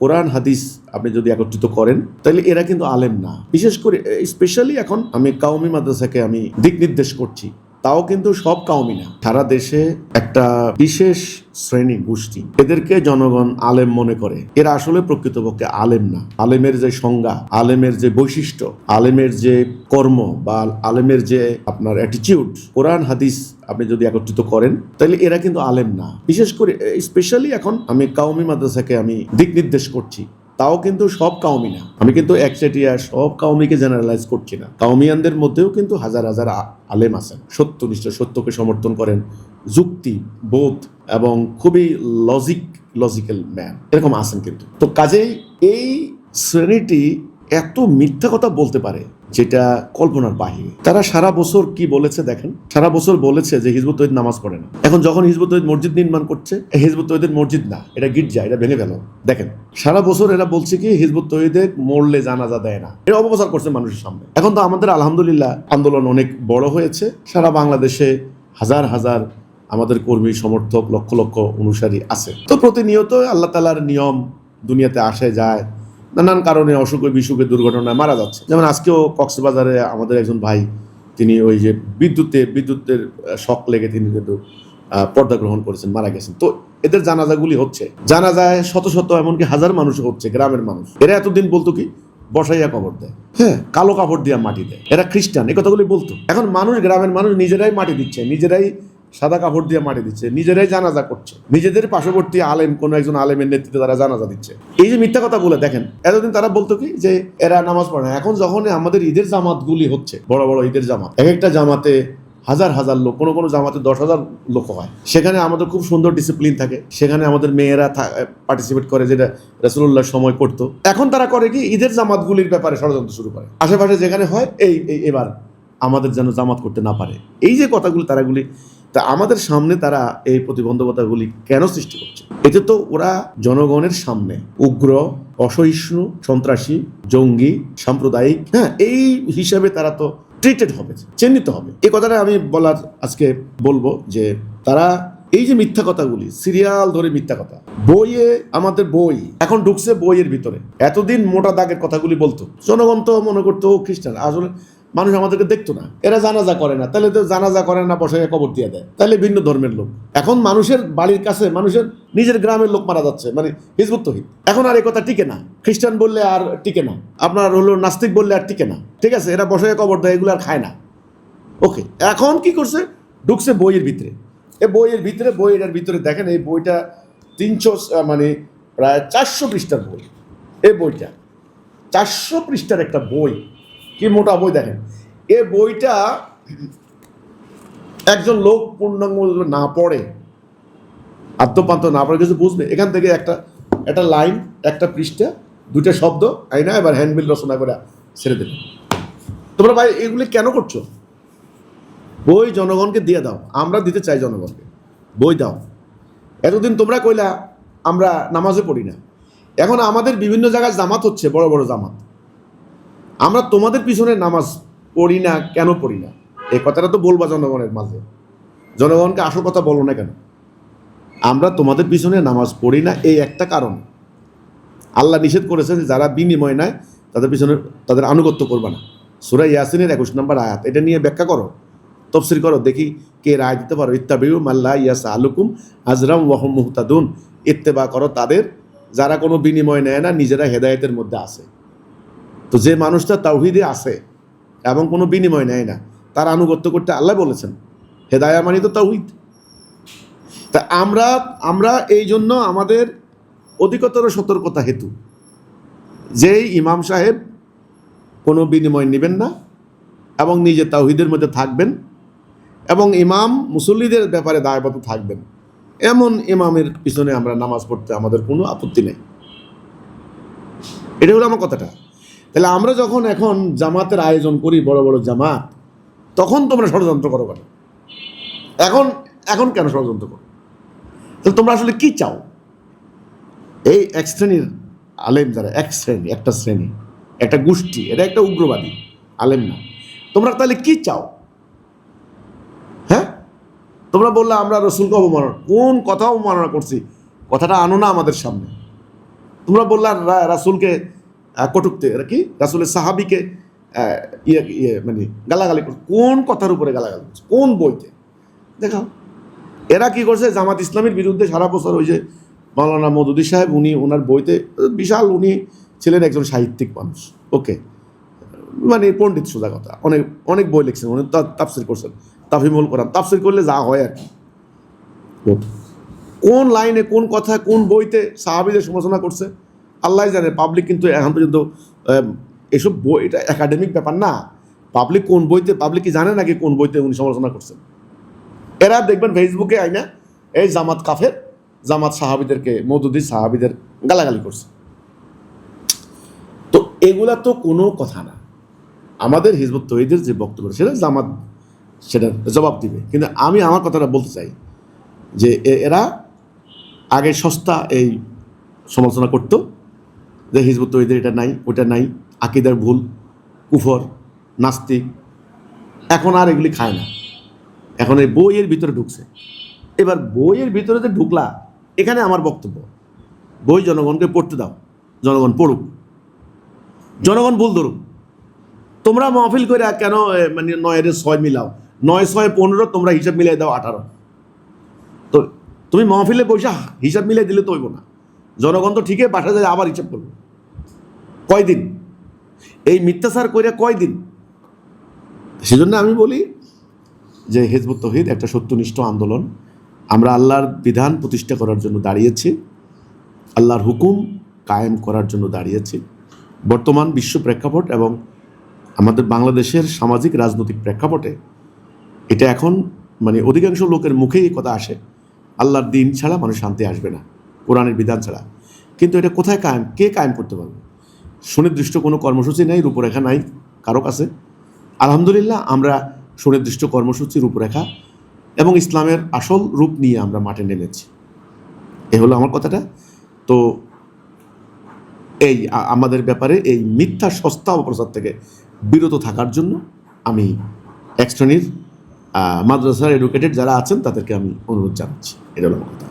কোরআন হাদিস আপনি যদি একত্রিত করেন তাহলে এরা কিন্তু আলেম না। বিশেষ করে স্পেশালি এখন আমি কাওমি মাদ্রাসাকে আমি দিক নির্দেশ করছি, তাও কিন্তু সব কাওমি না, সারা দেশে একটা বিশেষ শ্রেণী গোষ্ঠী, এদেরকে জনগণ আলেম মনে করে। এরা আসলে প্রকৃতপক্ষে আলেম না। আলেমের যে সংজ্ঞা, আলেমের যে বৈশিষ্ট্য, আলেমের যে কর্ম বা আলেমের যে আপনার অ্যাটিটিউড, কোরআন হাদিস আপনি যদি একত্রিত করেন তাহলে এরা কিন্তু আলেম না। বিশেষ করে স্পেশালি এখন আমি কাওমি মাদ্রাসাকে আমি দিক নির্দেশ করছি, তাও কিন্তু সব কাওমি না। আমি কিন্তু একচেটিয়া সব কাওমিকে জেনারেলাইজ করছি না। কাওমিয়ানদের মধ্যেও কিন্তু হাজার হাজার আলেম আছেন, সত্যনিষ্ঠ, সত্যকে সমর্থন করেন, যুক্তি বোধ এবং খুবই লজিক্যাল ম্যান, এরকম আছেন কিন্তু। তো কাজেই এই শ্রেণীটি এত মিথ্যা কথা বলতে পারে যেটা কল্পনার বাহিরে। তারা সারা বছর কি বলেছে দেখেন, সারা বছর বলেছে যে হিজবুত তৌহিদ নামাজ পড়ে না। এখন যখন হিজবুত তৌহিদ মসজিদ নির্মাণ করছে, হিজবুত তৌহিদের মসজিদ না, এটা গির্জা, এটা ভেঙে ফেলো। দেখেন সারা বছর এরা বলছে কি হিজবুত তৌহিদে মরলে জানাজা দেয় না, এটা অপপ্রচার করছে মানুষের সামনে। এখন তো আমাদের আলহামদুলিল্লাহ আন্দোলন অনেক বড় হয়েছে, সারা বাংলাদেশে হাজার হাজার আমাদের কর্মী সমর্থক, লক্ষ লক্ষ অনুসারী আছে। তো প্রতিনিয়ত আল্লাহ তাআলার নিয়ম দুনিয়াতে আসে যায়, নানান কারণে অসুখে বিসুখে দুর্ঘটনায় মারা যাচ্ছে। যেমন আজকেও কক্সবাজারে আমাদের একজন ভাই, তিনি ওই যে বিদ্যুতের শক লেগে তিনি কিন্তু পর্দা গ্রহণ করেছেন, মারা গেছেন। তো এদের জানাজাগুলি হচ্ছে, জানাজায় শত শত এমনকি হাজার মানুষ হচ্ছে, গ্রামের মানুষ। এরা এতদিন বলতো কি বসাইয়া কবর দেয়, হ্যাঁ, কালো কাপড় দিয়া মাটি দেয়, এরা খ্রিস্টান, এই কথাগুলি বলতো। এখন মানুষ, গ্রামের মানুষ নিজেরাই মাটি দিচ্ছে, নিজেরাই সাদা কাপড় দিয়ে মাটি দিচ্ছে, নিজেরাই জানাজা করছে, নিজেদের পার্শ্ববর্তী আলেম, কোনো একজন আলেমের নেতৃত্বে তারা জানাজা দিচ্ছে। এই যে মিথ্যা কথা বলে দেখেন, এতদিন তারা বলতো কি যে এরা নামাজ পড়ে না। এখন যখন আমাদের ঈদের জামাতগুলি হচ্ছে, বড় বড় ঈদের জামাত, এক একটা জামাতে হাজার হাজার লোক, কোনো কোনো জামাতে 10,000 লোক হয়, সেখানে আমাদের খুব সুন্দর ডিসিপ্লিন থাকে, সেখানে আমাদের মেয়েরা পার্টিসিপেট করে, যেটা রাসূলুল্লাহর সময় করতো। এখন তারা করে কি ঈদের জামাতগুলির ব্যাপারে ষড়যন্ত্র শুরু করে, আশেপাশে যেখানে হয় এবার আমাদের যেন জামাত করতে না পারে। এই যে কথাগুলি তারাগুলি, তা আমাদের সামনে তারা এই প্রতিবন্ধকতাগুলি কেন সৃষ্টি করছে? এতে তো ওরা জনগণের সামনে উগ্র, অসহিষ্ণু, সন্ত্রাসী, জঙ্গি, সাম্প্রদায়িক, হ্যাঁ, এই হিসাবে তারা তো ট্রিটেড হবে, চিহ্নিত হবে। এই কথাটা আমি আজকে বলবো যে তারা এই যে মিথ্যা কথাগুলি, সিরিয়াল ধরে মিথ্যা কথা, বইয়ে, আমাদের বই এখন ঢুকছে বইয়ের ভিতরে। এতদিন মোটা দাগের কথাগুলি বলতো, জনগণ তো মনে করতো ও খ্রিস্টান, আসলে মানুষ আমাদেরকে দেখতো না। এরা জানাজা করে না, তাহলে তো জানাজা করে না, বসায় কবর দিয়ে দেয়, তাহলে ভিন্ন ধর্মের লোক। এখন মানুষের বাড়ির কাছে, মানুষের নিজের গ্রামের লোক মারা যাচ্ছে, মানে হিজবুত তৌহিদ। এখন আর এই কথা টিকে না, খ্রিস্টান বললে আর টিকে না, আপনার হলো নাস্তিক বললে আর টিকে না, ঠিক আছে, এরা বসায় কবর দেয়, এগুলো আর খায় না। ওকে, এখন কি করছে, ঢুকছে বইয়ের ভিতরে। এই বইয়ের ভিতরে দেখেন, এই বইটা 300 মানে প্রায় 400 পৃষ্ঠার বই। এই বইটা 400 পৃষ্ঠার একটা বই, কি মোটা বই দেখেন। এ বইটা একজন লোক পূর্ণাঙ্গ না পড়ে, আদ্যপান্ত না পড়ে কিছু বুঝবে, এখান থেকে একটা লাইন, একটা পৃষ্ঠা, 2টা শব্দ আইনা এবার হ্যান্ডবিল রচনা করে ছেড়ে দেবে। তোমরা ভাই এগুলি কেন করছো? বই জনগণকে দিয়ে দাও, আমরা দিতে চাই জনগণকে, বই দাও। এতদিন তোমরা কইলা আমরা নামাজে পড়ি না, এখন আমাদের বিভিন্ন জায়গায় জামাত হচ্ছে, বড় বড় জামাত, আমরা তোমাদের পিছনে নামাজ পড়ি না, কেন পড়ি না? এই কথাটা তো বলবা জনগণের মাঝে, জনগণকে আসল কথা বলো না কেন? আমরা তোমাদের পিছনে নামাজ পড়ি না এই একটা কারণ, আল্লাহ নিষেধ করেছেন যারা বিনিময় নেয় তাদের পিছনে তাদের আনুগত্য করবে না। সূরা ইয়াসিনের 21 নম্বর আয়াত, এটা নিয়ে ব্যাখ্যা করো, তফসির করো, দেখি কে রায় দিতে পারো। ইত্তাবিউ মাল্লা ইয়াসআলুকুম আজরাম ওয়া হুম মুহতাদুন, ইত্তেবা করো তাদের যারা কোনো বিনিময় নেয় না, নিজেরা হেদায়েতের মধ্যে আছে। তো যে মানুষটা তাওহীদে আছে এবং কোনো বিনিময় নেয় না, তার আনুগত্য করতে আল্লাহ বলেছেন। হেদায়া মানে তো তাওহীদ। তা আমরা এই জন্য আমাদের অধিকতর সতর্কতা হেতু, যেই ইমাম সাহেব কোনো বিনিময় নেবেন না এবং নিজে তাওহীদের মধ্যে থাকবেন এবং ইমাম মুসল্লিদের ব্যাপারে দায়বদ্ধ থাকবেন, এমন ইমামের পিছনে আমরা নামাজ পড়তে আমাদের কোনো আপত্তি নেই। এটা হলো আমার কথাটা। তাহলে আমরা যখন এখন জামাতের আয়োজন করি, বড় বড় জামাত, তখন তোমরা ষড়যন্ত্র করো কেন? এখন কেন ষড়যন্ত্র করো? তাহলে তোমরা আসলে কি চাও? এই এক শ্রেণীর আলেম, যারা একটা শ্রেণী, একটা গোষ্ঠী, এটা একটা উগ্রবাদী আলেম না। তোমরা তাহলে কি চাও? হ্যাঁ, তোমরা বললে আমরা রসুলকে অবমাননা, কোন কথা অবমাননা করছি? কথাটা আনো না আমাদের সামনে। তোমরা বললা রাসূলকে কটুক্তি, এরা কি রাসূলের সাহাবীকে মানে গালাগালি করছে। কোন কথার উপরে গালাগালি করছে, কোন বইতে দেখাও। এরা কি করছে, জামাত ইসলামের বিরুদ্ধে সারা বছর ওই যে মাওলানা মওদুদী সাহেব, উনি ওনার বইতে বিশাল, উনি ছিলেন একজন সাহিত্যিক মানুষ, ওকে, মানে পণ্ডিত, সোজা কথা, অনেক অনেক বই লিখছেন, উনি তাফসির করছেন, তাফহিমুল কোরআন, তাফসির করলে যা হয় আর কি। কোন লাইনে, কোন কথা, কোন বইতে সাহাবীদের সমালোচনা করছে আল্লাহ জানে। পাবলিক কিন্তু এখন পর্যন্ত এসব বই, এটা একাডেমিক ব্যাপার না। পাবলিক কোন বইতে, পাবলিক কি জানে নাকি কোন বইতে উনি সমালোচনা করছেন? এরা দেখবেন ফেসবুকে আইনা এই জামাত কাফের, জামাত সাহাবীদেরকে, মওদুদী সাহাবীদের গালাগালি করছে। তো এগুলা তো কোনো কথা না। আমাদের হিজবুত তৌহিদের যে বক্তব্য, সেটা জামাত সেটার জবাব দিবে। কিন্তু আমি আমার কথাটা বলতে চাই যে এরা আগে সস্তা এই সমালোচনা করতো যে হিজবুত তৌহিদের এটা নাই, ওটা নাই, আকীদার ভুল, কুফর, নাস্তিক। এখন আর এগুলি খায় না, এখন এই বইয়ের ভিতরে ঢুকছে। এবার বইয়ের ভিতরে যে ঢুকলা, এখানে আমার বক্তব্য, বই জনগণকে পড়তে দাও, জনগণ পড়ুক, জনগণ ভুল ধরুক। তোমরা মাহফিল করে কেন মানে 9-6 মিলাও, 9-6-15, তোমরা হিসাব মিলাই দাও 18। তো তুমি মাহফিলে বসে হিসাব মিলাই দিলে তো হইব না। জনগণ তো ঠিকই বাসা যায় আবার হিসাব করবে। কয়দিন এই মিথ্যাচার করে, কয়দিন? সেজন্য আমি বলি যে হিজবুত তৌহিদ একটা সত্যনিষ্ঠ আন্দোলন। আমরা আল্লাহর বিধান প্রতিষ্ঠা করার জন্য দাঁড়িয়েছি, আল্লাহর হুকুম কায়েম করার জন্য দাঁড়িয়েছি। বর্তমান বিশ্ব প্রেক্ষাপট এবং আমাদের বাংলাদেশের সামাজিক রাজনৈতিক প্রেক্ষাপটে এটা এখন মানে অধিকাংশ লোকের মুখেই এই কথা আসে, আল্লাহর দিন ছাড়া মানুষ শান্তি আসবে না, কোরআনের বিধান ছাড়া। কিন্তু এটা কোথায় কায়েম, কে কায়েম করতে পারবে? সুনির্দিষ্ট কোনো কর্মসূচি নেই, রূপরেখা নাই কারো কাছে। আলহামদুলিল্লাহ আমরা সুনির্দিষ্ট কর্মসূচি, রূপরেখা এবং ইসলামের আসল রূপ নিয়ে আমরা মাঠে নেমেছি। এ হলো আমার কথাটা। তো এই আমাদের ব্যাপারে এই মিথ্যা সস্তা অপপ্রচার থেকে বিরত থাকার জন্য আমি এক শ্রেণীর মাদ্রাসার এডুকেটেড যারা আছেন তাদেরকে আমি অনুরোধ জানাচ্ছি। এটা হলো আমার কথা।